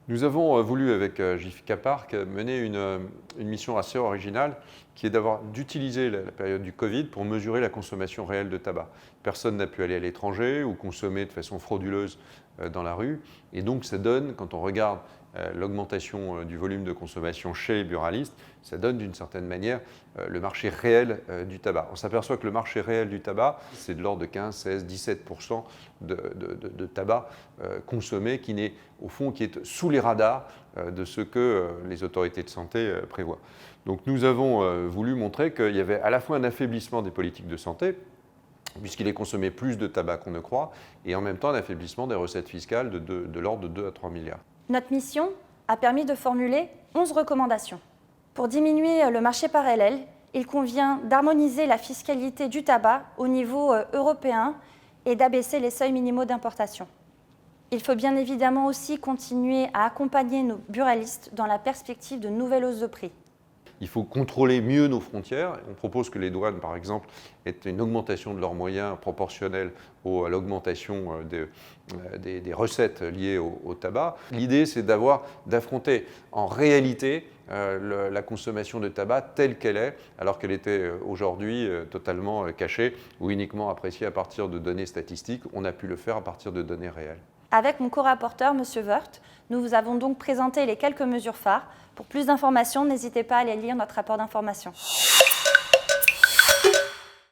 Nous avons voulu, avec JFK Park, mener une mission assez originale qui est d'utiliser la période du Covid pour mesurer la consommation réelle de tabac. Personne n'a pu aller à l'étranger ou consommer de façon frauduleuse dans la rue. Et donc ça donne, quand on regarde l'augmentation du volume de consommation chez les buralistes, ça donne d'une certaine manière le marché réel du tabac. On s'aperçoit que le marché réel du tabac, c'est de l'ordre de 15, 16, 17% de tabac consommé qui n'est, au fond, qui est sous les radars de ce que les autorités de santé prévoient. Donc nous avons voulu montrer qu'il y avait à la fois un affaiblissement des politiques de santé, puisqu'il est consommé plus de tabac qu'on ne croit, et en même temps un affaiblissement des recettes fiscales de l'ordre de 2 à 3 milliards. Notre mission a permis de formuler 11 recommandations. Pour diminuer le marché parallèle, il convient d'harmoniser la fiscalité du tabac au niveau européen et d'abaisser les seuils minimaux d'importation. Il faut bien évidemment aussi continuer à accompagner nos buralistes dans la perspective de nouvelles hausses de prix. Il faut contrôler mieux nos frontières. On propose que les douanes, par exemple, aient une augmentation de leurs moyens proportionnelle à l'augmentation des recettes liées au tabac. L'idée, c'est d'affronter en réalité la consommation de tabac telle qu'elle est, alors qu'elle était aujourd'hui totalement cachée ou uniquement appréciée à partir de données statistiques. On a pu le faire à partir de données réelles. Avec mon co-rapporteur, M. Woerth, nous vous avons donc présenté les quelques mesures phares. Pour plus d'informations, n'hésitez pas à aller lire notre rapport d'information.